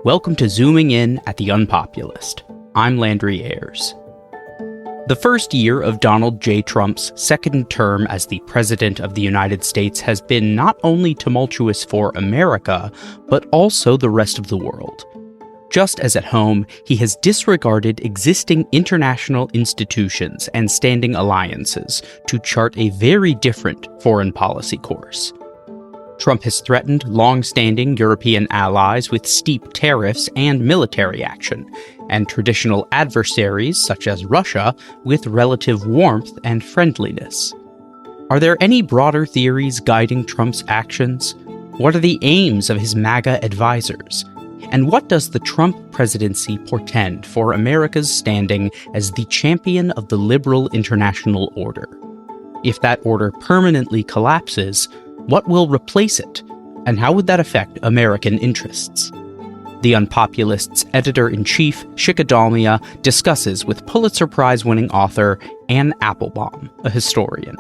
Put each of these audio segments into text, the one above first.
Welcome to Zooming In at the UnPopulist. I'm Landry Ayers. The first year of Donald J. Trump's second term as the President of the United States has been not only tumultuous for America, but also the rest of the world. Just as at home, he has disregarded existing international institutions and standing alliances to chart a very different foreign policy course. Trump has threatened long-standing European allies with steep tariffs and military action, and traditional adversaries, such as Russia, with relative warmth and friendliness. Are there any broader theories guiding Trump's actions? What are the aims of his MAGA advisors? And what does the Trump presidency portend for America's standing as the champion of the liberal international order? If that order permanently collapses, what will replace it, and how would that affect American interests? The UnPopulist's editor-in-chief, Shikha Dalmia, discusses with Pulitzer Prize-winning author Anne Applebaum, a historian.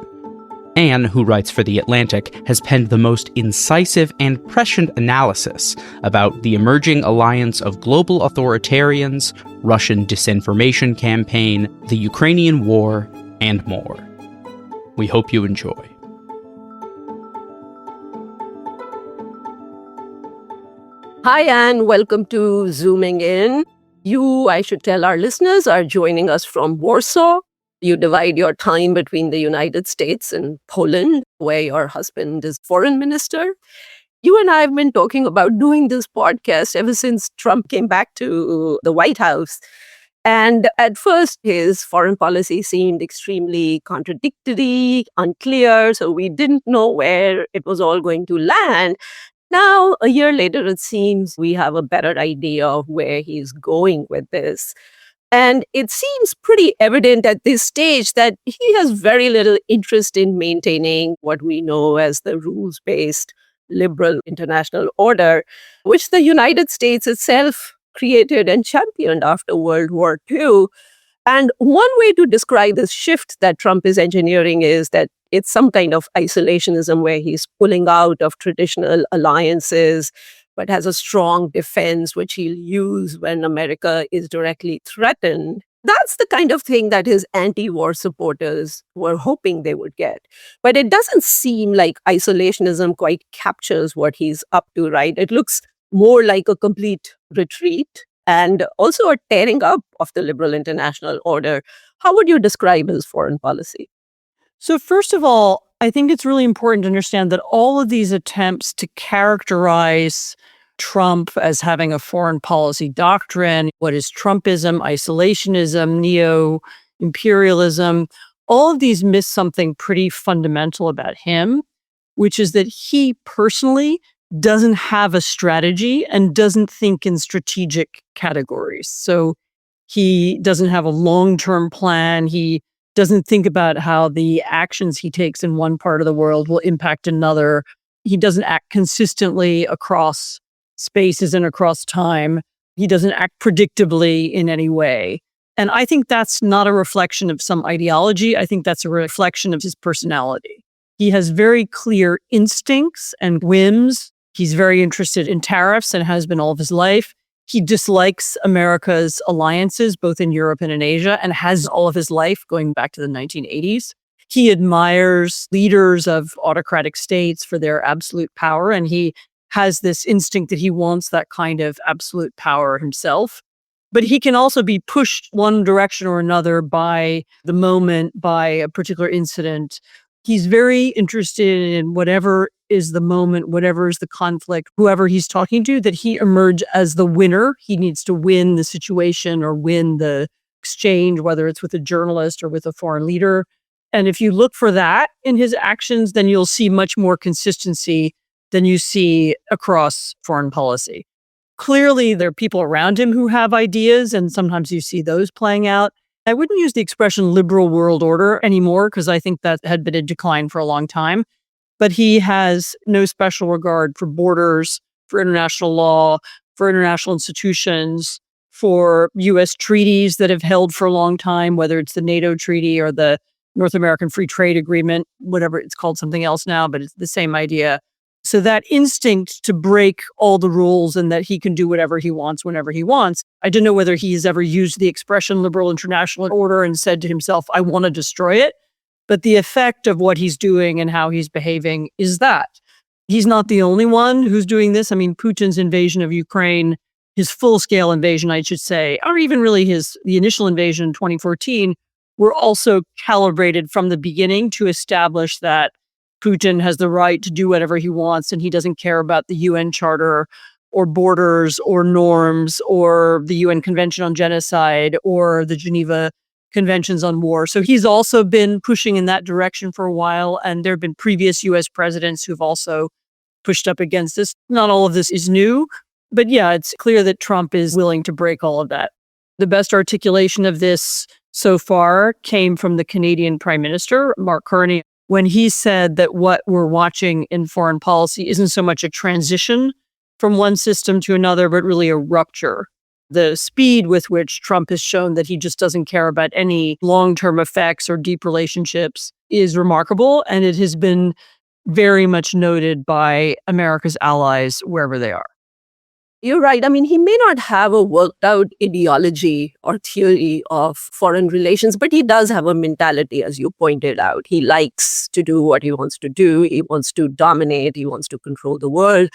Anne, who writes for The Atlantic, has penned the most incisive and prescient analysis about the emerging alliance of global authoritarians, Russian disinformation campaign, the Ukrainian war, and more. We hope you enjoy. Hi, Anne. Welcome to Zooming In. You, I should tell our listeners, are joining us from Warsaw. You divide your time between the United States and Poland, where your husband is foreign minister. You and I have been talking about doing this podcast ever since Trump came back to the White House. And at first, his foreign policy seemed extremely contradictory, unclear, so we didn't know where it was all going to land. Now, a year later, it seems we have a better idea of where he's going with this. And it seems pretty evident at this stage that he has very little interest in maintaining what we know as the rules-based liberal international order, which the United States itself created and championed after World War II. And one way to describe this shift that Trump is engineering is that it's some kind of isolationism where he's pulling out of traditional alliances, but has a strong defense, which he'll use when America is directly threatened. That's the kind of thing that his anti-war supporters were hoping they would get. But it doesn't seem like isolationism quite captures what he's up to, right? It looks more like a complete retreat and also a tearing up of the liberal international order. How would you describe his foreign policy? So first of all, I think it's really important to understand that all of these attempts to characterize Trump as having a foreign policy doctrine, what is Trumpism, isolationism, neo-imperialism, all of these miss something pretty fundamental about him, which is that he personally doesn't have a strategy and doesn't think in strategic categories. So he doesn't have a long-term plan. He doesn't think about how the actions he takes in one part of the world will impact another. He doesn't act consistently across spaces and across time. He doesn't act predictably in any way. And I think that's not a reflection of some ideology. I think that's a reflection of his personality. He has very clear instincts and whims. He's very interested in tariffs and has been all of his life. He dislikes America's alliances, both in Europe and in Asia, and has all of his life going back to the 1980s. He admires leaders of autocratic states for their absolute power, and he has this instinct that he wants that kind of absolute power himself. But he can also be pushed one direction or another by the moment, by a particular incident. He's very interested in whatever is the moment, whatever is the conflict, whoever he's talking to, that he emerge as the winner. He needs to win the situation or win the exchange, whether it's with a journalist or with a foreign leader. And if you look for that in his actions, then you'll see much more consistency than you see across foreign policy. Clearly, there are people around him who have ideas, and sometimes you see those playing out. I wouldn't use the expression liberal world order anymore because I think that had been in decline for a long time. But he has no special regard for borders, for international law, for international institutions, for U.S. treaties that have held for a long time, whether it's the NATO treaty or the North American Free Trade Agreement, whatever it's called something else now, but it's the same idea. So that instinct to break all the rules and that he can do whatever he wants whenever he wants. I don't know whether he's ever used the expression liberal international order and said to himself, I want to destroy it. But the effect of what he's doing and how he's behaving is that. He's not the only one who's doing this. I mean, Putin's invasion of Ukraine, his full-scale invasion, I should say, or even really the initial invasion in 2014, were also calibrated from the beginning to establish that Putin has the right to do whatever he wants and he doesn't care about the UN Charter or borders or norms or the UN Convention on Genocide or the Geneva Conventions on War. So he's also been pushing in that direction for a while. And there have been previous US presidents who've also pushed up against this. Not all of this is new, but yeah, it's clear that Trump is willing to break all of that. The best articulation of this so far came from the Canadian Prime Minister, Mark Carney, when he said that what we're watching in foreign policy isn't so much a transition from one system to another, but really a rupture. The speed with which Trump has shown that he just doesn't care about any long-term effects or deep relationships is remarkable, and it has been very much noted by America's allies wherever they are. You're right. I mean, he may not have a worked out ideology or theory of foreign relations, but he does have a mentality, as you pointed out. He likes to do what he wants to do. He wants to dominate. He wants to control the world,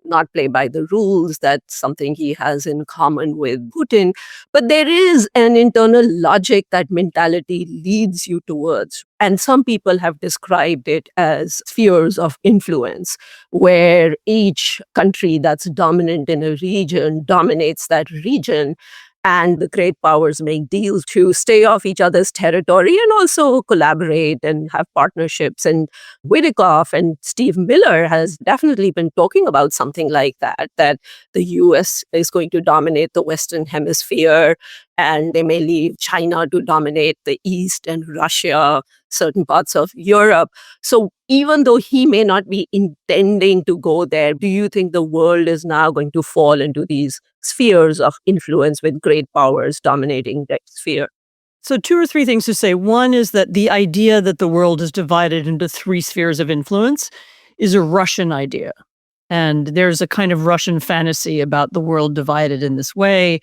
not play by the rules. That's something he has in common with Putin. But there is an internal logic that mentality leads you towards. And some people have described it as spheres of influence, where each country that's dominant in a region dominates that region. And the great powers make deals to stay off each other's territory and also collaborate and have partnerships. And Witikoff and Steve Miller has definitely been talking about something like that, that the US is going to dominate the Western Hemisphere and they may leave China to dominate the East and Russia, certain parts of Europe. So even though he may not be intending to go there, do you think the world is now going to fall into these spheres of influence with great powers dominating that sphere? So 2 or 3 things to say. One is that the idea that the world is divided into 3 spheres of influence is a Russian idea. And there's a kind of Russian fantasy about the world divided in this way.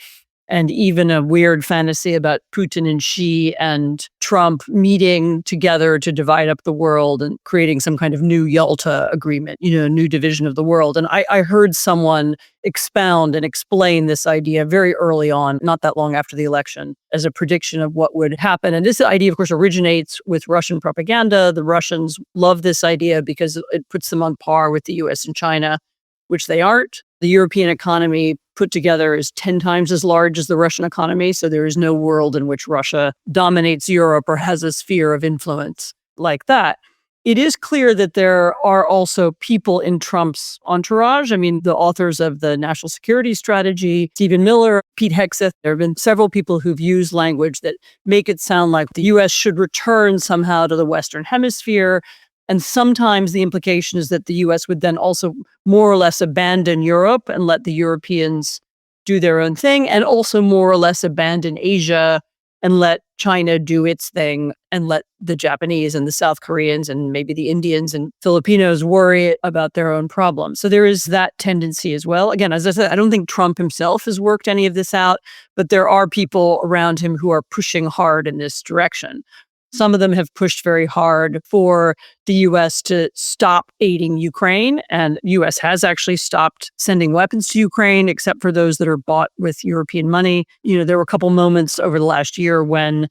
And even a weird fantasy about Putin and Xi and Trump meeting together to divide up the world and creating some kind of new Yalta agreement, new division of the world. And I heard someone expound and explain this idea very early on, not that long after the election, as a prediction of what would happen. And this idea, of course, originates with Russian propaganda. The Russians love this idea because it puts them on par with the US and China, which they aren't. The European economy put together is 10 times as large as the Russian economy. So there is no world in which Russia dominates Europe or has a sphere of influence like that. It is clear that there are also people in Trump's entourage. I mean, the authors of the National Security Strategy, Stephen Miller, Pete Hegseth, there have been several people who've used language that make it sound like the US should return somehow to the Western Hemisphere. And sometimes the implication is that the US would then also more or less abandon Europe and let the Europeans do their own thing, and also more or less abandon Asia and let China do its thing and let the Japanese and the South Koreans and maybe the Indians and Filipinos worry about their own problems. So there is that tendency as well. Again, as I said, I don't think Trump himself has worked any of this out, but there are people around him who are pushing hard in this direction. Some of them have pushed very hard for the U.S. to stop aiding Ukraine, and the U.S. has actually stopped sending weapons to Ukraine, except for those that are bought with European money. There were a couple moments over the last year when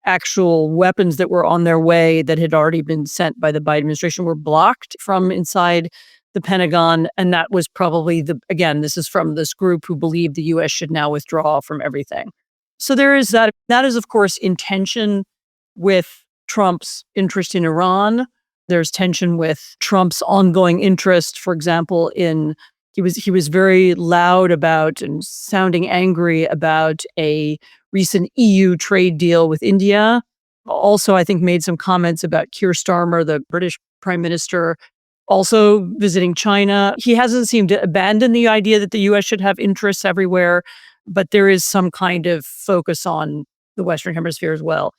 actual weapons that were on their way that had already been sent by the Biden administration were blocked from inside the Pentagon. And that was probably this is from this group who believed the U.S. should now withdraw from everything. So there is that. That is, of course, in tension with Trump's interest in Iran. There's tension with Trump's ongoing interest, for example, he was very loud about and sounding angry about a recent EU trade deal with India. Also, I think made some comments about Keir Starmer, the British Prime Minister, also visiting China. He hasn't seemed to abandon the idea that the US should have interests everywhere, but there is some kind of focus on the Western Hemisphere as well.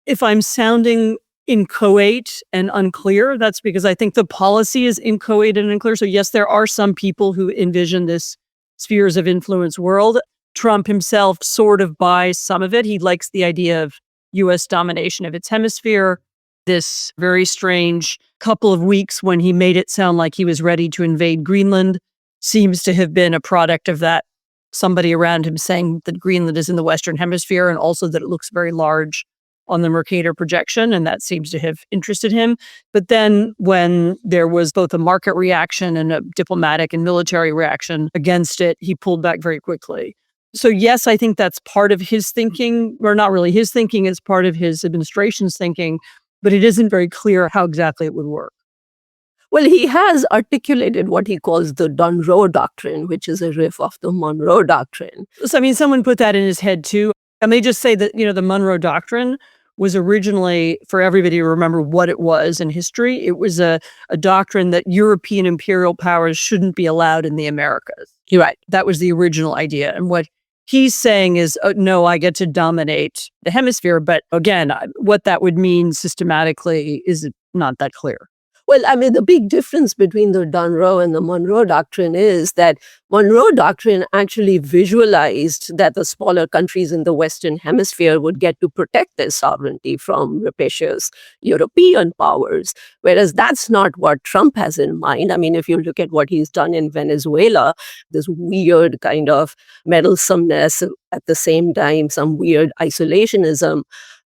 If I'm sounding inchoate and unclear. That's because I think the policy is inchoate and unclear. So yes, there are some people who envision this spheres of influence world. Trump himself sort of buys some of it. He likes the idea of U.S. domination of its hemisphere. This very strange couple of weeks when he made it sound like he was ready to invade Greenland seems to have been a product of that. Somebody around him saying that Greenland is in the Western Hemisphere and also that it looks very large on the Mercator projection, and that seems to have interested him. But then when there was both a market reaction and a diplomatic and military reaction against it, he pulled back very quickly. So yes, I think that's part of his thinking, or not really his thinking, it's part of his administration's thinking, but it isn't very clear how exactly it would work. Well, he has articulated what he calls the Monroe Doctrine, which is a riff of the Monroe Doctrine. So, I mean, someone put that in his head too. And they just say that, the Monroe Doctrine was originally, for everybody to remember what it was in history, it was a doctrine that European imperial powers shouldn't be allowed in the Americas. You're right. That was the original idea. And what he's saying is, no, I get to dominate the hemisphere. But again, what that would mean systematically is not that clear. Well, I mean, the big difference between the Monroe and the Monroe Doctrine is that Monroe Doctrine actually visualized that the smaller countries in the Western Hemisphere would get to protect their sovereignty from rapacious European powers, whereas that's not what Trump has in mind. I mean, if you look at what he's done in Venezuela, this weird kind of meddlesomeness, at the same time, some weird isolationism.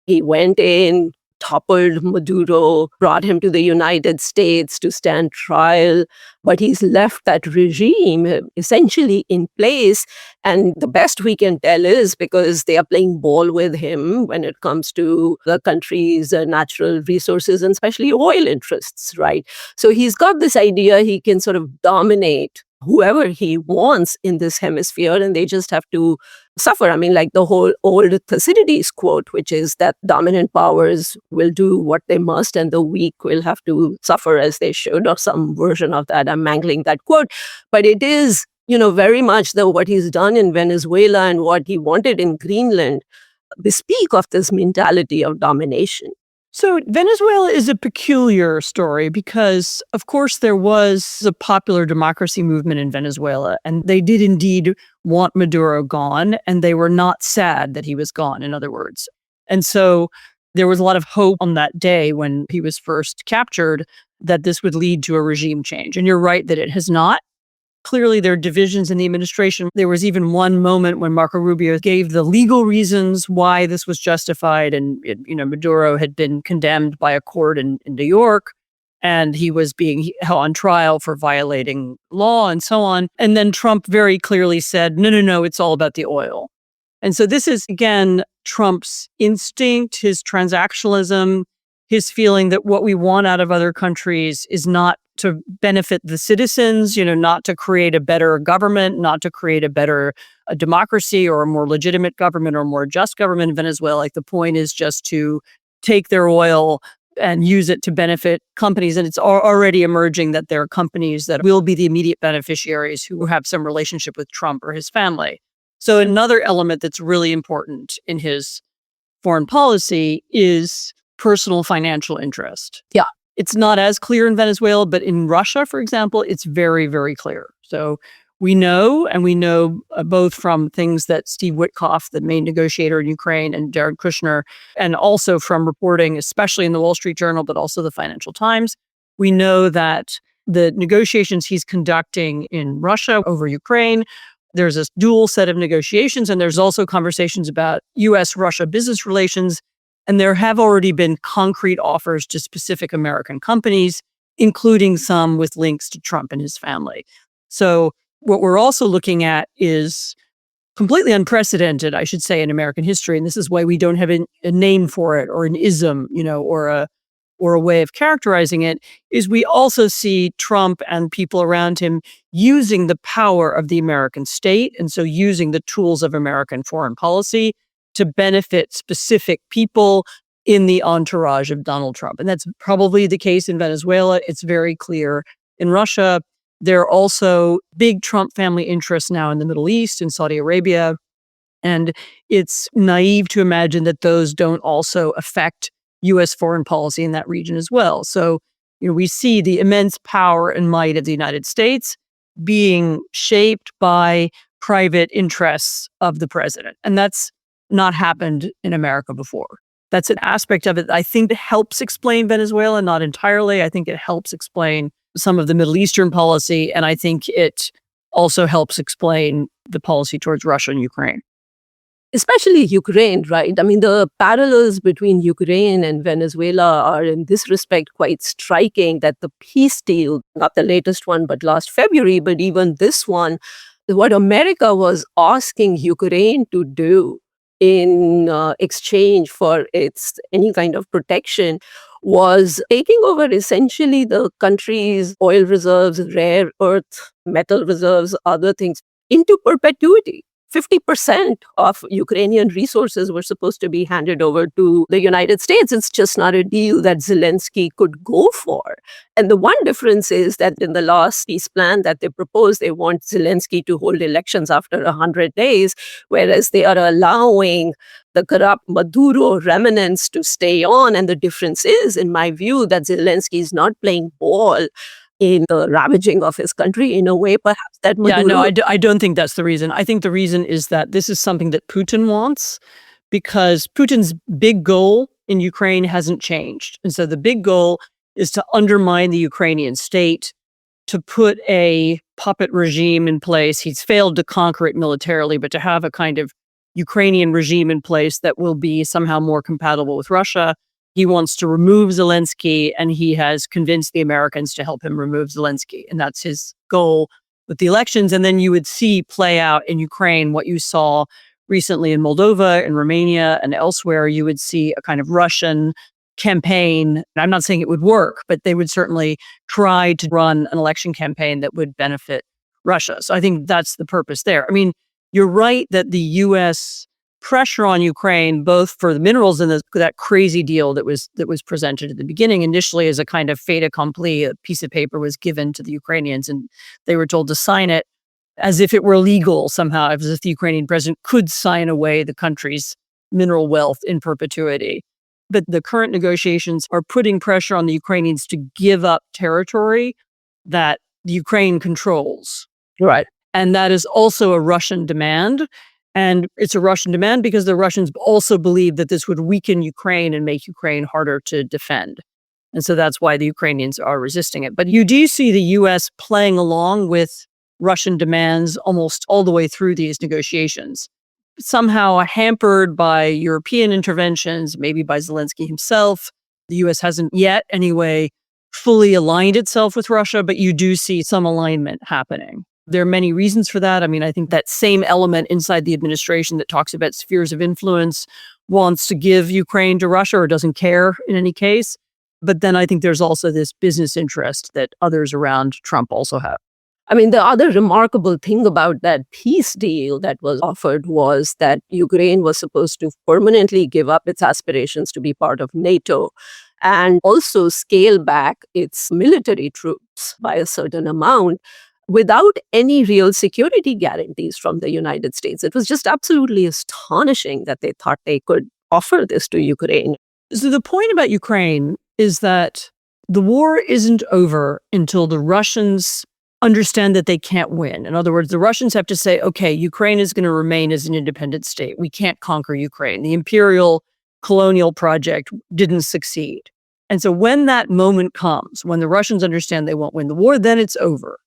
He went in, toppled Maduro, brought him to the United States to stand trial, but he's left that regime essentially in place. And the best we can tell is because they are playing ball with him when it comes to the country's natural resources and especially oil interests, right? So he's got this idea he can sort of dominate whoever he wants in this hemisphere, and they just have to suffer. I mean, like the whole old Thucydides quote, which is that dominant powers will do what they must and the weak will have to suffer as they should, or some version of that. I'm mangling that quote. But it is, very much what he's done in Venezuela and what he wanted in Greenland bespeak of this mentality of domination. So Venezuela is a peculiar story because, of course, there was a popular democracy movement in Venezuela, and they did indeed want Maduro gone, and they were not sad that he was gone, in other words. And so there was a lot of hope on that day when he was first captured that this would lead to a regime change. And you're right that it has not. Clearly, there are divisions in the administration. There was even one moment when Marco Rubio gave the legal reasons why this was justified. And, Maduro had been condemned by a court in New York, and he was being held on trial for violating law and so on. And then Trump very clearly said, no, it's all about the oil. And so this is, again, Trump's instinct, his transactionalism, his feeling that what we want out of other countries is not to benefit the citizens, not to create a better government, not to create a better democracy or a more legitimate government or more just government in Venezuela. Like the point is just to take their oil and use it to benefit companies. And it's already emerging that there are companies that will be the immediate beneficiaries who have some relationship with Trump or his family. So another element that's really important in his foreign policy is personal financial interest. Yeah. It's not as clear in Venezuela, but in Russia, for example, it's very, very clear. So we know both from things that Steve Witkoff, the main negotiator in Ukraine, and Jared Kushner, and also from reporting, especially in the Wall Street Journal, but also the Financial Times, we know that the negotiations he's conducting in Russia over Ukraine, there's a dual set of negotiations, and there's also conversations about U.S.-Russia business relations. And there have already been concrete offers to specific American companies, including some with links to Trump and his family. So what we're also looking at is completely unprecedented, I should say, in American history. And this is why we don't have a name for it or an ism, or a way of characterizing it, is we also see Trump and people around him using the power of the American state, and so using the tools of American foreign policy to benefit specific people in the entourage of Donald Trump. And that's probably the case in Venezuela. It's very clear in Russia. There are also big Trump family interests now in the Middle East, in Saudi Arabia. And it's naive to imagine that those don't also affect U.S. foreign policy in that region as well. So, we see the immense power and might of the United States being shaped by private interests of the president. And that's not happened in America before. That's an aspect of it I think helps explain Venezuela, not entirely. I think it helps explain some of the Middle Eastern policy, and I think it also helps explain the policy towards Russia and Ukraine. Especially Ukraine, right? I mean, the parallels between Ukraine and Venezuela are in this respect quite striking, that the peace deal, not the latest one, but last February, but even this one, what America was asking Ukraine to do in exchange for its any kind of protection was taking over essentially the country's oil reserves, rare earth metal reserves, other things into perpetuity. 50% of Ukrainian resources were supposed to be handed over to the United States. It's just not a deal that Zelensky could go for. And the one difference is that in the last peace plan that they proposed, they want Zelensky to hold elections after 100 days, whereas they are allowing the corrupt Maduro remnants to stay on. And the difference is, in my view, that Zelensky is not playing ball in the ravaging of his country in a way perhaps that Maduro... Yeah, no, I don't think that's the reason. I think the reason is that this is something that Putin wants, because Putin's big goal in Ukraine hasn't changed. And so the big goal is to undermine the Ukrainian state, to put a puppet regime in place. He's failed to conquer it militarily, but to have a kind of Ukrainian regime in place that will be somehow more compatible with Russia. He wants to remove Zelensky, and he has convinced the Americans to help him remove Zelensky. And that's his goal with the elections. And then you would see play out in Ukraine what you saw recently in Moldova and Romania and elsewhere. You would see a kind of Russian campaign. And I'm not saying it would work, but they would certainly try to run an election campaign that would benefit Russia. So I think that's the purpose there. I mean, you're right that the U.S. pressure on Ukraine, both for the minerals and that crazy deal that was presented at the beginning, initially as a kind of fait accompli. A piece of paper was given to the Ukrainians, and they were told to sign it as if it were legal somehow, as if the Ukrainian president could sign away the country's mineral wealth in perpetuity. But the current negotiations are putting pressure on the Ukrainians to give up territory that the Ukraine controls. Right. And that is also a Russian demand. And it's a Russian demand because the Russians also believe that this would weaken Ukraine and make Ukraine harder to defend. And so that's why the Ukrainians are resisting it. But you do see the U.S. playing along with Russian demands almost all the way through these negotiations, somehow hampered by European interventions, maybe by Zelensky himself. The U.S. hasn't yet, anyway, fully aligned itself with Russia, but you do see some alignment happening. There are many reasons for that. I mean, I think that same element inside the administration that talks about spheres of influence wants to give Ukraine to Russia or doesn't care in any case. But then I think there's also this business interest that others around Trump also have. I mean, the other remarkable thing about that peace deal that was offered was that Ukraine was supposed to permanently give up its aspirations to be part of NATO and also scale back its military troops by a certain amount, without any real security guarantees from the United States. It was just absolutely astonishing that they thought they could offer this to Ukraine. So the point about Ukraine is that the war isn't over until the Russians understand that they can't win. In other words, the Russians have to say, okay, Ukraine is going to remain as an independent state. We can't conquer Ukraine. The imperial colonial project didn't succeed. And so when that moment comes, when the Russians understand they won't win the war, then it's over.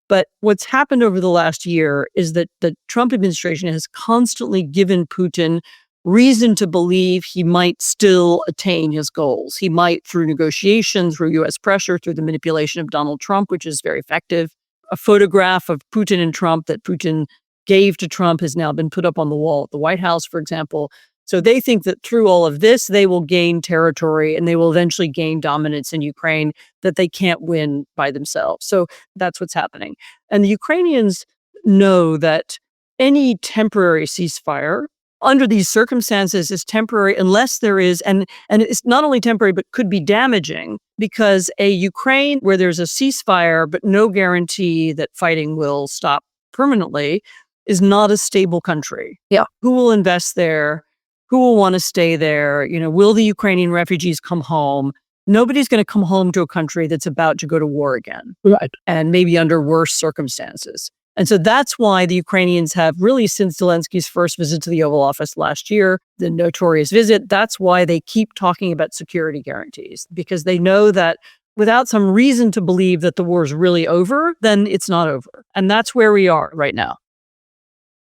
But what's happened over the last year is that the Trump administration has constantly given Putin reason to believe he might still attain his goals. He might, through negotiation, through U.S. pressure, through the manipulation of Donald Trump, which is very effective. A photograph of Putin and Trump that Putin gave to Trump has now been put up on the wall at the White House, for example. So they think that through all of this, they will gain territory and they will eventually gain dominance in Ukraine that they can't win by themselves. So that's what's happening. And the Ukrainians know that any temporary ceasefire under these circumstances is temporary unless there is, and it's not only temporary, but could be damaging, because a Ukraine where there's a ceasefire, but no guarantee that fighting will stop permanently, is not a stable country. Yeah. Who will invest there? Who will want to stay there? Will the Ukrainian refugees come home? Nobody's going to come home to a country that's about to go to war again. Right. And maybe under worse circumstances. And so that's why the Ukrainians have really, since Zelensky's first visit to the Oval Office last year, the notorious visit, that's why they keep talking about security guarantees, because they know that without some reason to believe that the war is really over, then it's not over. And that's where we are right now.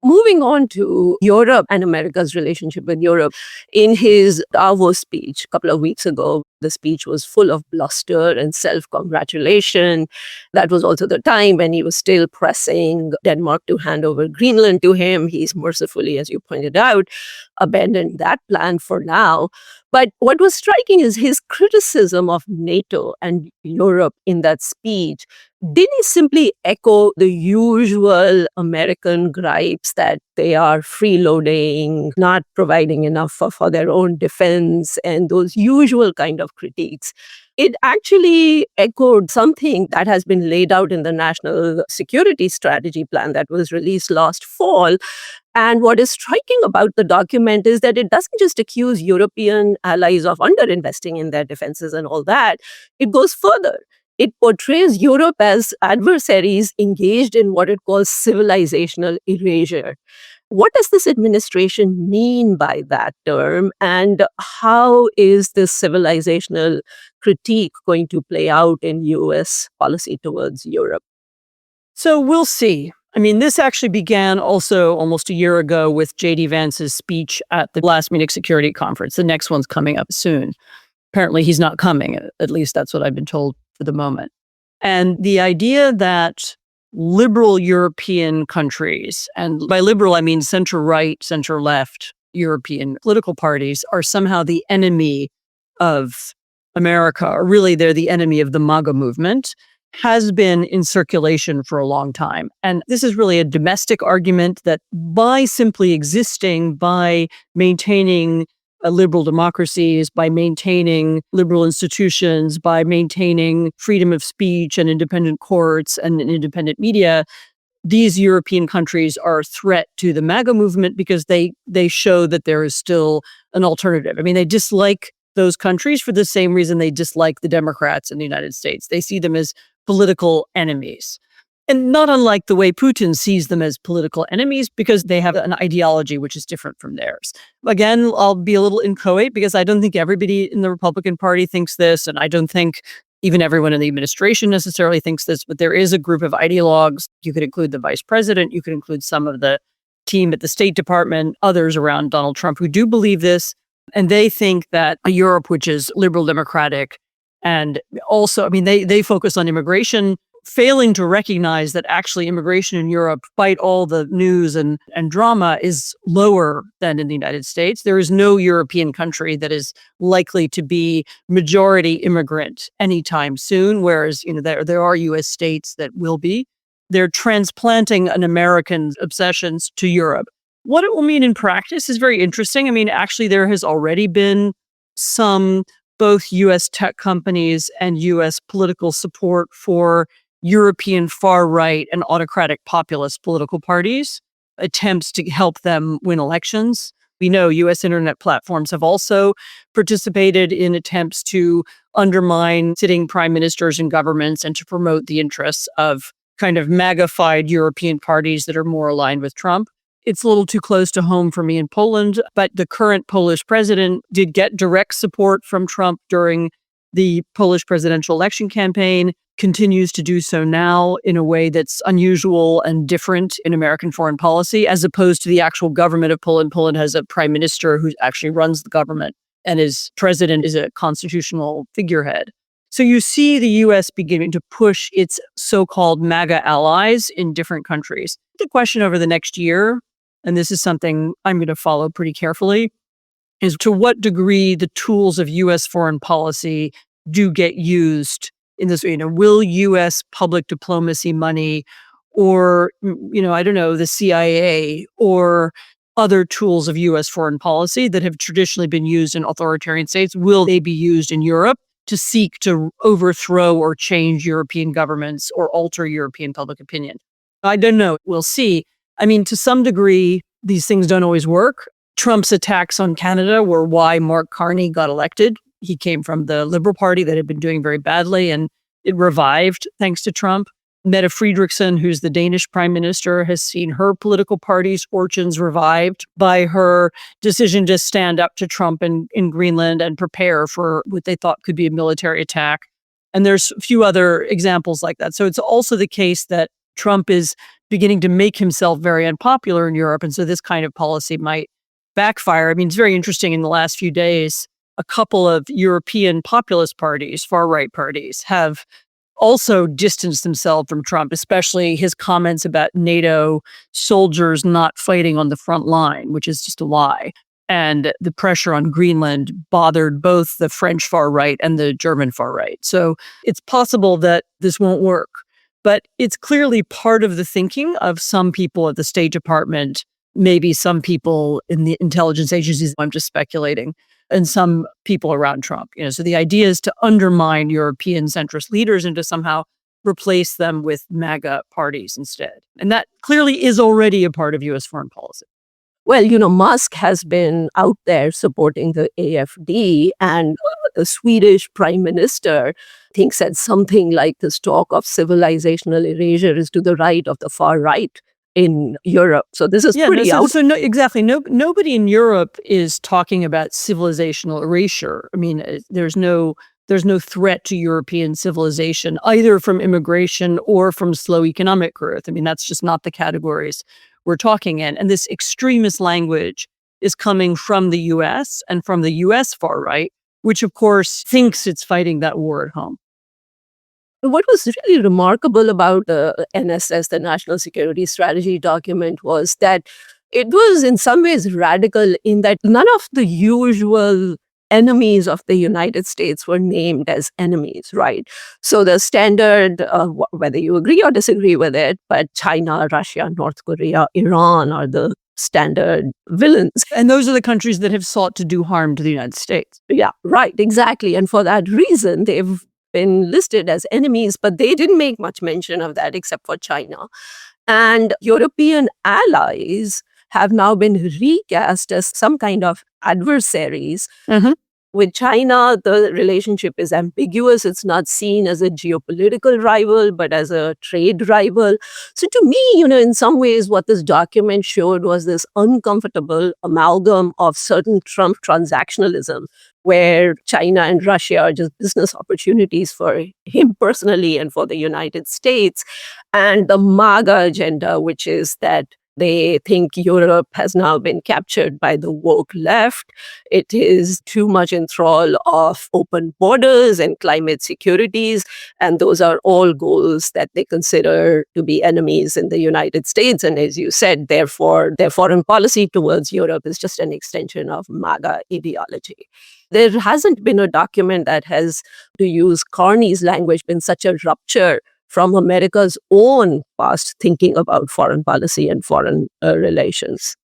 Moving on to Europe and America's relationship with Europe, in his Davos speech a couple of weeks ago, the speech was full of bluster and self-congratulation. That was also the time when he was still pressing Denmark to hand over Greenland to him. He's mercifully, as you pointed out, abandoned that plan for now. But what was striking is his criticism of NATO and Europe in that speech. Did he simply echo the usual American gripes that they are freeloading, not providing enough for their own defense, and those usual kind of critiques? It actually echoed something that has been laid out in the National Security Strategy Plan that was released last fall. And what is striking about the document is that it doesn't just accuse European allies of underinvesting in their defenses and all that. It goes further. It portrays Europe as adversaries engaged in what it calls civilizational erasure. What does this administration mean by that term? And how is this civilizational critique going to play out in US policy towards Europe? So we'll see. I mean, this actually began also almost a year ago with J.D. Vance's speech at the last Munich Security Conference. The next one's coming up soon. Apparently, he's not coming. At least that's what I've been told for the moment. And the idea that liberal European countries, and by liberal, I mean center-right, center-left European political parties, are somehow the enemy of America, or really they're the enemy of the MAGA movement, has been in circulation for a long time. And this is really a domestic argument that by simply existing, by maintaining liberal democracies, by maintaining liberal institutions, by maintaining freedom of speech and independent courts and an independent media, these European countries are a threat to the MAGA movement because they show that there is still an alternative. I mean, they dislike those countries for the same reason they dislike the Democrats in the United States. They see them as political enemies. And not unlike the way Putin sees them as political enemies, because they have an ideology which is different from theirs. Again, I'll be a little inchoate because I don't think everybody in the Republican Party thinks this, and I don't think even everyone in the administration necessarily thinks this, but there is a group of ideologues. You could include the vice president, you could include some of the team at the State Department, others around Donald Trump who do believe this, and they think that a Europe which is liberal democratic, and also, I mean, they focus on immigration, failing to recognize that actually immigration in Europe, despite all the news and drama, is lower than in the United States. There is no European country that is likely to be majority immigrant anytime soon, whereas there are U.S. states that will be. They're transplanting an American obsessions to Europe. What it will mean in practice is very interesting. I mean, actually, there has already been some both U.S. tech companies and U.S. political support for European far-right and autocratic populist political parties, attempts to help them win elections. We know U.S. internet platforms have also participated in attempts to undermine sitting prime ministers and governments and to promote the interests of kind of MAGA-fied European parties that are more aligned with Trump. It's a little too close to home for me in Poland, but the current Polish president did get direct support from Trump during the Polish presidential election campaign, continues to do so now in a way that's unusual and different in American foreign policy, as opposed to the actual government of Poland. Poland has a prime minister who actually runs the government, and his president is a constitutional figurehead. So you see the U.S. beginning to push its so-called MAGA allies in different countries. The question over the next year, and this is something I'm going to follow pretty carefully, is to what degree the tools of U.S. foreign policy do get used in this. Will U.S. public diplomacy money or, I don't know, the CIA or other tools of U.S. foreign policy that have traditionally been used in authoritarian states, will they be used in Europe to seek to overthrow or change European governments or alter European public opinion? I don't know. We'll see. I mean, to some degree, these things don't always work. Trump's attacks on Canada were why Mark Carney got elected. He came from the Liberal Party that had been doing very badly, and it revived thanks to Trump. Mette Frederiksen, who's the Danish prime minister, has seen her political party's fortunes revived by her decision to stand up to Trump in Greenland and prepare for what they thought could be a military attack. And there's a few other examples like that. So it's also the case that Trump is beginning to make himself very unpopular in Europe. And so this kind of policy might backfire. I mean, it's very interesting in the last few days, a couple of European populist parties, far-right parties, have also distanced themselves from Trump, especially his comments about NATO soldiers not fighting on the front line, which is just a lie. And the pressure on Greenland bothered both the French far right and the German far right. So it's possible that this won't work. But it's clearly part of the thinking of some people at the State Department, maybe some people in the intelligence agencies, I'm just speculating, and some people around Trump. So the idea is to undermine European centrist leaders and to somehow replace them with MAGA parties instead. And that clearly is already a part of U.S. foreign policy. Well, Musk has been out there supporting the AfD, and the Swedish prime minister, I think, said something like this talk of civilizational erasure is to the right of the far right in Europe. So this is pretty out. So no, exactly. Nobody in Europe is talking about civilizational erasure. I mean, there's no threat to European civilization, either from immigration or from slow economic growth. I mean, that's just not the categories we're talking in. And this extremist language is coming from the US and from the US far right, which of course thinks it's fighting that war at home. What was really remarkable about the NSS, the National Security Strategy document, was that it was in some ways radical in that none of the usual enemies of the United States were named as enemies, right? So the standard, whether you agree or disagree with it, but China, Russia, North Korea, Iran are the standard villains. And those are the countries that have sought to do harm to the United States. Yeah, right, exactly. And for that reason, they've been listed as enemies, but they didn't make much mention of that except for China. And European allies have now been recast as some kind of adversaries. Mm-hmm. With China, the relationship is ambiguous. It's not seen as a geopolitical rival, but as a trade rival. So to me, in some ways, what this document showed was this uncomfortable amalgam of certain Trump transactionalism, where China and Russia are just business opportunities for him personally and for the United States, and the MAGA agenda, which is that they think Europe has now been captured by the woke left. It is too much in thrall of open borders and climate securities. And those are all goals that they consider to be enemies in the United States. And as you said, therefore, their foreign policy towards Europe is just an extension of MAGA ideology. There hasn't been a document that has, to use Carney's language, been such a rupture from America's own past thinking about foreign policy and foreign relations.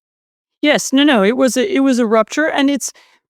Yes, no, it was a rupture, and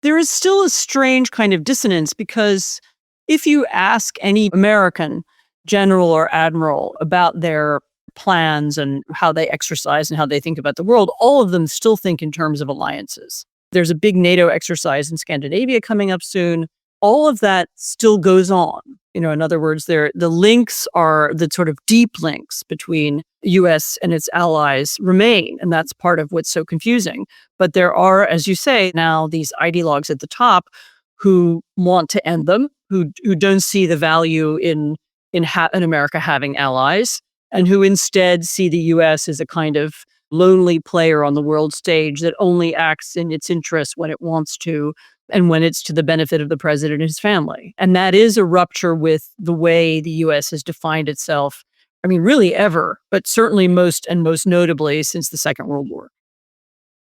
there is still a strange kind of dissonance, because if you ask any American general or admiral about their plans and how they exercise and how they think about the world, all of them still think in terms of alliances. There's a big NATO exercise in Scandinavia coming up soon. All of that still goes on. In other words, the links are the sort of deep links between the U.S. and its allies remain. And that's part of what's so confusing. But there are, as you say, now these ideologues at the top who want to end them, who don't see the value in America having allies, and who instead see the U.S. as a kind of lonely player on the world stage that only acts in its interest when it wants to, and when it's to the benefit of the president and his family. And that is a rupture with the way the U.S. has defined itself. I mean, really ever, but certainly most notably since the Second World War.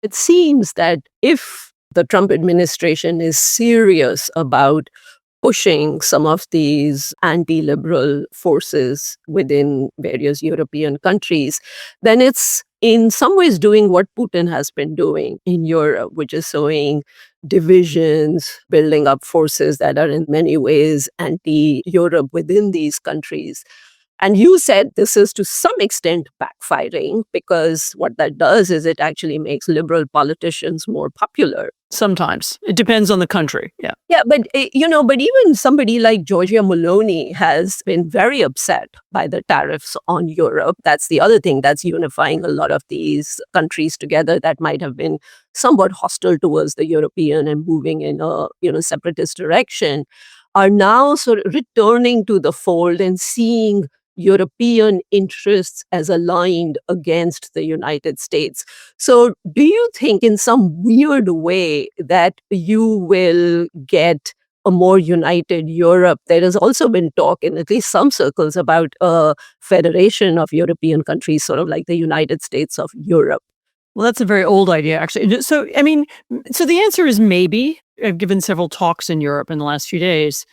It seems that if the Trump administration is serious about pushing some of these anti-liberal forces within various European countries, then it's in some ways doing what Putin has been doing in Europe, which is sowing divisions, building up forces that are in many ways anti-Europe within these countries. And you said this is to some extent backfiring because what that does is it actually makes liberal politicians more popular. Sometimes. It depends on the country. Yeah. Yeah, but but even somebody like Giorgia Meloni has been very upset by the tariffs on Europe. That's the other thing that's unifying a lot of these countries together that might have been somewhat hostile towards the European and moving in a separatist direction, are now sort of returning to the fold and seeing European interests as aligned against the United States. So, do you think in some weird way that you will get a more united Europe? There has also been talk in at least some circles about a federation of European countries, sort of like the United States of Europe. Well, that's a very old idea, actually. So, I mean, so the answer is maybe. I've given several talks in Europe in the last few days,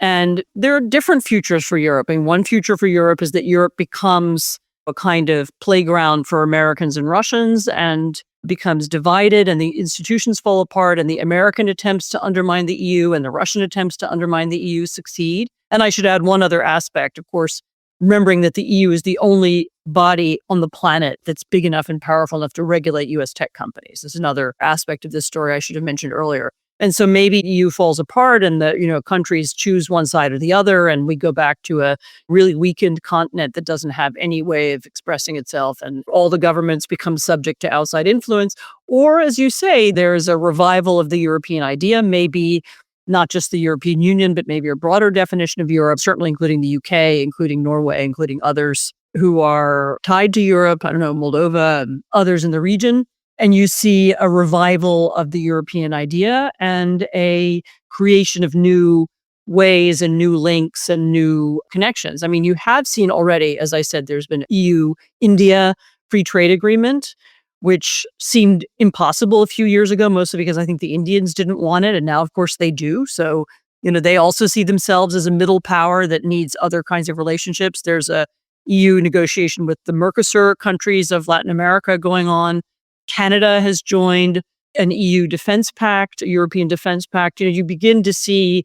and there are different futures for Europe. I mean, one future for Europe is that Europe becomes a kind of playground for Americans and Russians and becomes divided, and the institutions fall apart, and the American attempts to undermine the EU and the Russian attempts to undermine the EU succeed. And I should add one other aspect, of course, remembering that the EU is the only body on the planet that's big enough and powerful enough to regulate US tech companies. This is another aspect of this story I should have mentioned earlier. And so maybe EU falls apart and the countries choose one side or the other, and we go back to a really weakened continent that doesn't have any way of expressing itself, and all the governments become subject to outside influence. Or, as you say, there's a revival of the European idea, maybe not just the European Union, but maybe a broader definition of Europe, certainly including the UK, including Norway, including others who are tied to Europe, I don't know, Moldova and others in the region. And you see a revival of the European idea and a creation of new ways and new links and new connections. I mean, you have seen already, as I said, there's been EU-India free trade agreement, which seemed impossible a few years ago, mostly because I think the Indians didn't want it. And now, of course, they do. So, they also see themselves as a middle power that needs other kinds of relationships. There's a EU negotiation with the Mercosur countries of Latin America going on. Canada has joined an EU defense pact, a European defense pact. You begin to see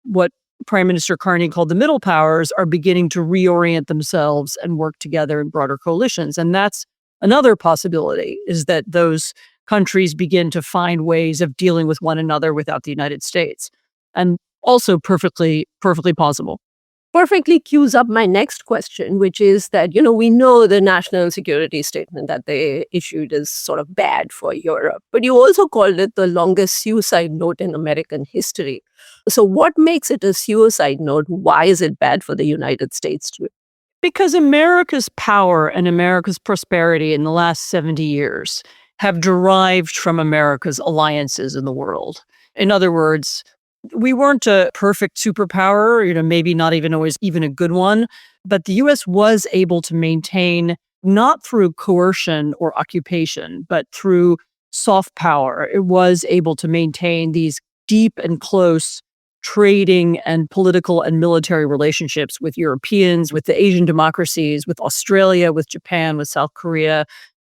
what Prime Minister Carney called the middle powers are beginning to reorient themselves and work together in broader coalitions. And that's another possibility, is that those countries begin to find ways of dealing with one another without the United States. And also perfectly possible. Perfectly cues up my next question, which is that, we know the national security statement that they issued is sort of bad for Europe, but you also called it the longest suicide note in American history. So what makes it a suicide note? Why is it bad for the United States too? Because America's power and America's prosperity in the last 70 years have derived from America's alliances in the world. In other words, we weren't a perfect superpower, maybe not even always even a good one, but the US was able to maintain, not through coercion or occupation, but through soft power. It was able to maintain these deep and close trading and political and military relationships with Europeans, with the Asian democracies, with Australia, with Japan, with South Korea.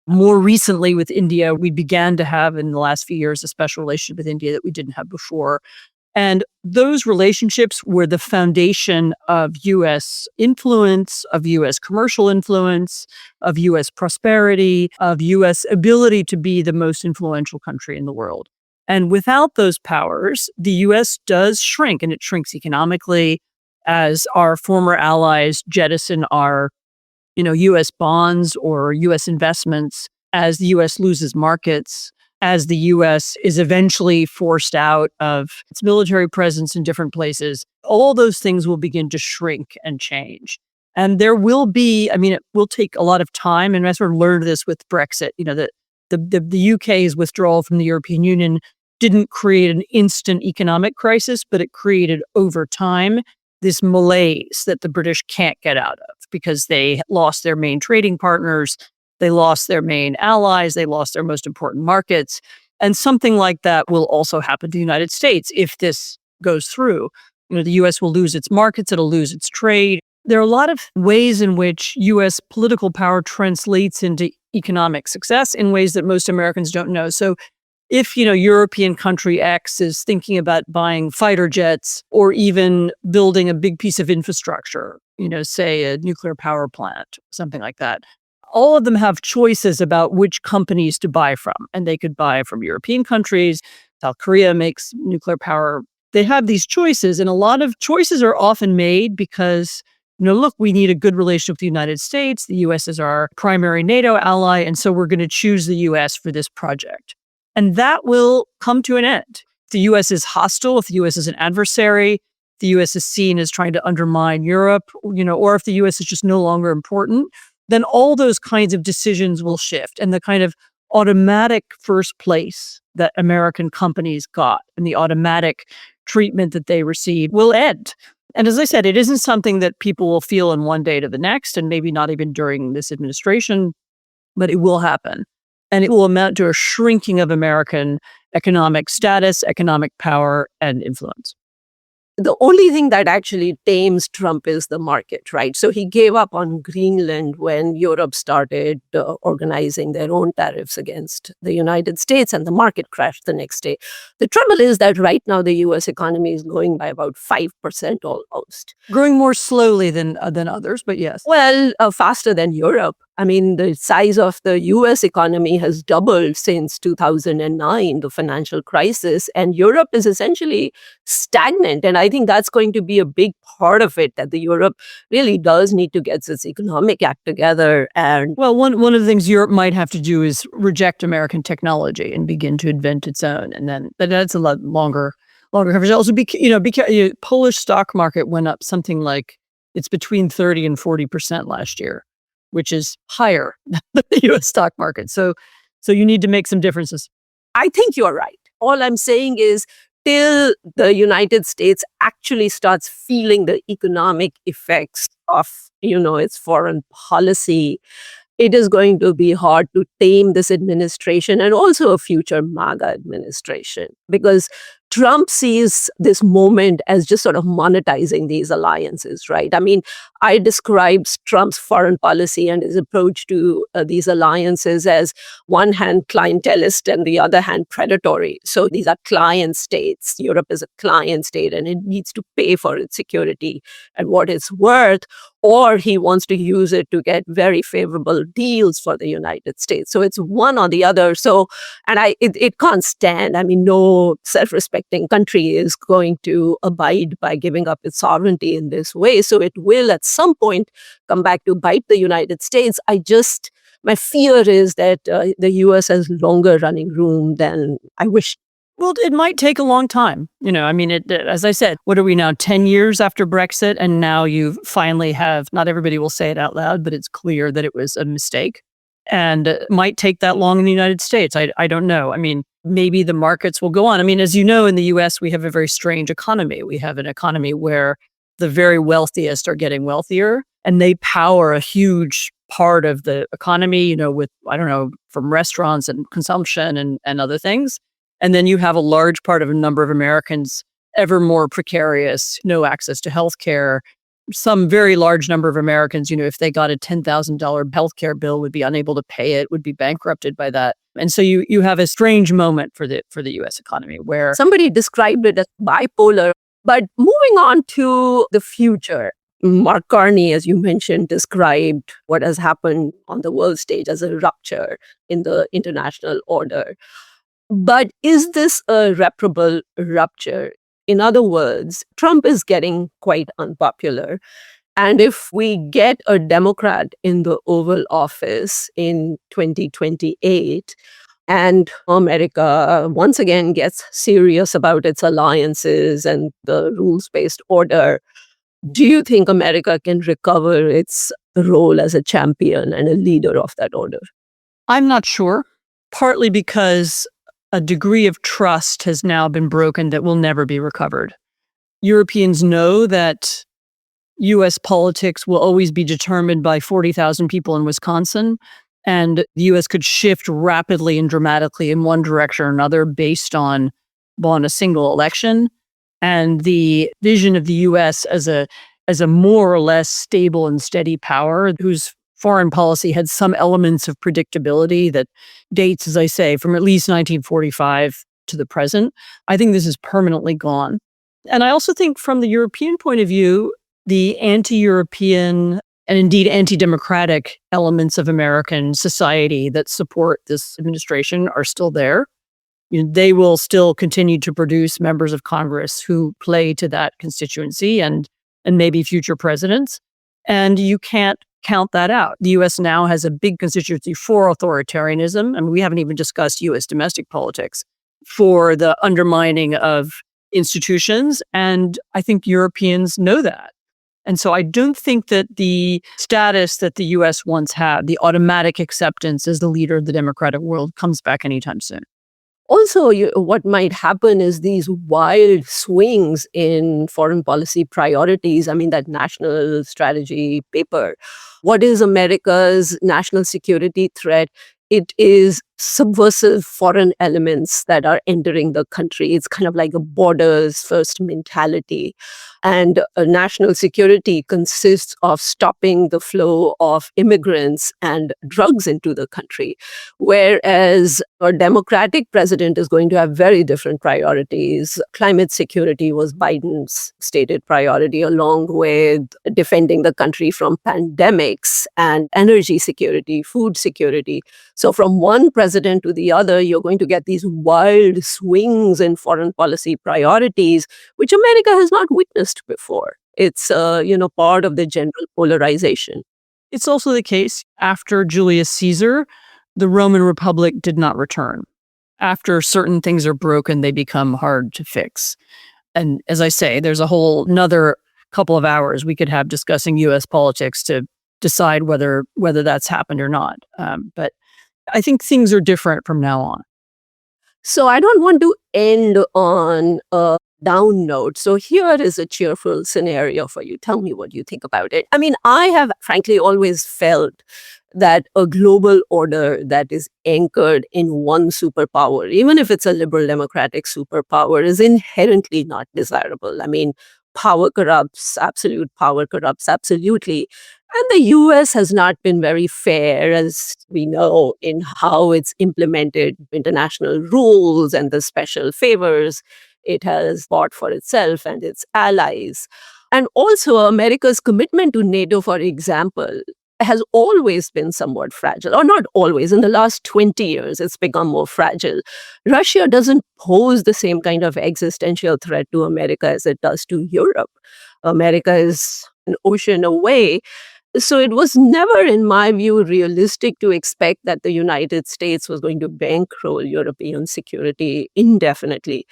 More recently with India, we began to have in the last few years a special relationship with India that we didn't have before. And those relationships were the foundation of U.S. influence, of U.S. commercial influence, of U.S. prosperity, of U.S. ability to be the most influential country in the world. And without those powers, the U.S. does shrink, and it shrinks economically as our former allies jettison our, U.S. bonds or U.S. investments, as the U.S. loses markets, as the U.S. is eventually forced out of its military presence in different places. All those things will begin to shrink and change. And there will be, it will take a lot of time. And I sort of learned this with Brexit, the UK's withdrawal from the European Union didn't create an instant economic crisis, but it created over time this malaise that the British can't get out of because they lost their main trading partners, they lost their main allies, they lost their most important markets. And something like that will also happen to the United States if this goes through. The US will lose its markets, it'll lose its trade. There are a lot of ways in which US political power translates into economic success in ways that most Americans don't know. So if, European country X is thinking about buying fighter jets or even building a big piece of infrastructure, say a nuclear power plant, something like that, all of them have choices about which companies to buy from. And they could buy from European countries. South Korea makes nuclear power. They have these choices, and a lot of choices are often made because, look, we need a good relationship with the United States. The U.S. is our primary NATO ally, and so we're going to choose the U.S. for this project. And that will come to an end. If the U.S. is hostile, if the U.S. is an adversary, the U.S. is seen as trying to undermine Europe, or if the U.S. is just no longer important, then all those kinds of decisions will shift. And the kind of automatic first place that American companies got and the automatic treatment that they received will end. And as I said, it isn't something that people will feel in one day to the next, and maybe not even during this administration, but it will happen. And it will amount to a shrinking of American economic status, economic power, and influence. The only thing that actually tames Trump is the market, right? So he gave up on Greenland when Europe started organizing their own tariffs against the United States, and the market crashed the next day. The trouble is that right now the US economy is growing by about 5% almost. Growing more slowly than others, but yes. Well, faster than Europe. I mean, the size of the US economy has doubled since 2009, the financial crisis, and Europe is essentially stagnant. And I think that's going to be a big part of it, that the Europe really does need to get its economic act together. And well, one of the things Europe might have to do is reject American technology and begin to invent its own. And then that's a lot longer coverage. Also, Polish stock market went up something like, it's between 30 and 40% last year, which is higher than the U.S. stock market. So you need to make some differences. I think you're right. All I'm saying is, till the United States actually starts feeling the economic effects of, its foreign policy, it is going to be hard to tame this administration and also a future MAGA administration, because Trump sees this moment as just sort of monetizing these alliances, right? I mean, I described Trump's foreign policy and his approach to these alliances as one hand clientelist and the other hand predatory. So these are client states. Europe is a client state and it needs to pay for its security and what it's worth, or he wants to use it to get very favorable deals for the United States. So it's one or the other. So, and it can't stand. I mean, no self-respecting country is going to abide by giving up its sovereignty in this way. So it will at some point come back to bite the United States. My fear is that the US has longer running room than I wish. Well, it might take a long time. As I said, what are we now, 10 years after Brexit? And now you finally have, not everybody will say it out loud, but it's clear that it was a mistake. And it might take that long in the United States. I don't know. I mean, maybe the markets will go on. I mean, as you know, in the US, we have a very strange economy. We have an economy where the very wealthiest are getting wealthier, and they power a huge part of the economy, with, from restaurants and consumption and other things. And then you have a large part of a number of Americans ever more precarious, no access to healthcare. Some very large number of Americans, if they got a $10,000 healthcare bill, would be unable to pay it, would be bankrupted by that. And so you have a strange moment for the U.S. economy where somebody described it as bipolar. But moving on to the future, Mark Carney, as you mentioned, described what has happened on the world stage as a rupture in the international order. But is this a reparable rupture? In other words, Trump is getting quite unpopular. And if we get a Democrat in the Oval Office in 2028, and America once again gets serious about its alliances and the rules-based order, do you think America can recover its role as a champion and a leader of that order? I'm not sure, partly because a degree of trust has now been broken that will never be recovered. Europeans know that U.S. politics will always be determined by 40,000 people in Wisconsin, and the U.S. could shift rapidly and dramatically in one direction or another based on a single election. And the vision of the U.S. as a more or less stable and steady power whose foreign policy had some elements of predictability that dates, as I say, from at least 1945 to the present. I think this is permanently gone. And I also think from the European point of view, the anti-European and indeed anti-democratic elements of American society that support this administration are still there. They will still continue to produce members of Congress who play to that constituency and maybe future presidents. And you can't count that out. The U.S. now has a big constituency for authoritarianism. I mean, we haven't even discussed U.S. domestic politics, for the undermining of institutions. And I think Europeans know that. And so I don't think that the status that the U.S. once had, the automatic acceptance as the leader of the democratic world, comes back anytime soon. Also, what might happen is these wild swings in foreign policy priorities. I mean, that national strategy paper. What is America's national security threat? It is subversive foreign elements that are entering the country. It's kind of like a borders first mentality. And national security consists of stopping the flow of immigrants and drugs into the country. Whereas a democratic president is going to have very different priorities. Climate security was Biden's stated priority, along with defending the country from pandemics and energy security, food security. So from one president to the other, you're going to get these wild swings in foreign policy priorities, which America has not witnessed before. It's, part of the general polarization. It's also the case after Julius Caesar, the Roman Republic did not return. After certain things are broken, they become hard to fix. And as I say, there's a whole another couple of hours we could have discussing U.S. politics to decide whether that's happened or not. But I think things are different from now on. So I don't want to end on a down note. So here is a cheerful scenario for you. Tell me what you think about it. I mean, I have frankly always felt that a global order that is anchored in one superpower, even if it's a liberal democratic superpower, is inherently not desirable. I mean, power corrupts, absolute power corrupts, absolutely. And the US has not been very fair, as we know, in how it's implemented international rules and the special favors it has bought for itself and its allies. And also, America's commitment to NATO, for example, has always been somewhat fragile, or not always. In the last 20 years, it's become more fragile. Russia doesn't pose the same kind of existential threat to America as it does to Europe. America is an ocean away. So it was never, in my view, realistic to expect that the United States was going to bankroll European security indefinitely.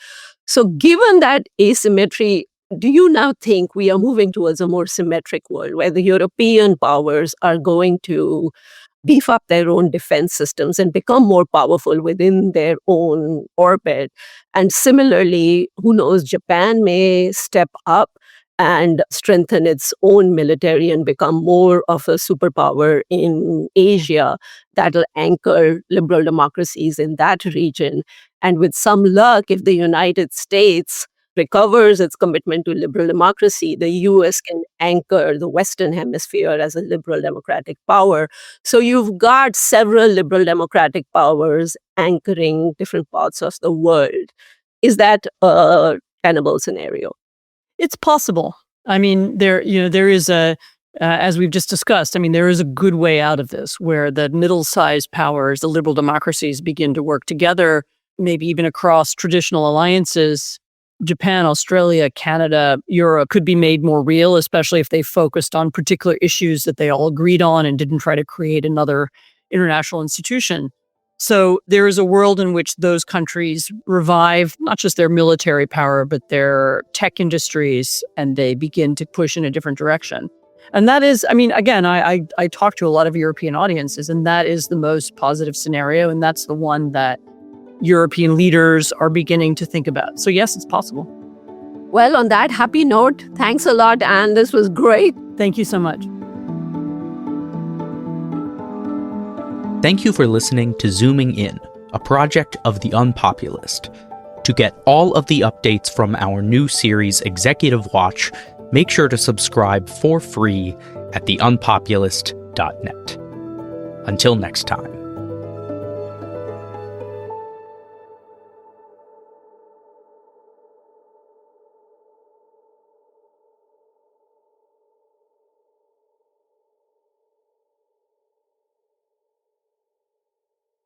So given that asymmetry, do you now think we are moving towards a more symmetric world where the European powers are going to beef up their own defense systems and become more powerful within their own orbit? And similarly, who knows, Japan may step up and strengthen its own military and become more of a superpower in Asia that'll anchor liberal democracies in that region. And with some luck, if the United States recovers its commitment to liberal democracy, the US can anchor the Western Hemisphere as a liberal democratic power. So you've got several liberal democratic powers anchoring different parts of the world. Is that a tenable scenario? It's possible. I mean, there is as we've just discussed, I mean, there is a good way out of this where the middle-sized powers, the liberal democracies, begin to work together, maybe even across traditional alliances. Japan, Australia, Canada, Europe could be made more real, especially if they focused on particular issues that they all agreed on and didn't try to create another international institution. So there is a world in which those countries revive not just their military power, but their tech industries, and they begin to push in a different direction. And that is, I mean, again, I talk to a lot of European audiences, and that is the most positive scenario. And that's the one that European leaders are beginning to think about. So yes, it's possible. Well, on that happy note, thanks a lot, Anne. This was great. Thank you so much. Thank you for listening to Zooming In, a project of the UnPopulist. To get all of the updates from our new series, Executive Watch, make sure to subscribe for free at theunpopulist.net. Until next time.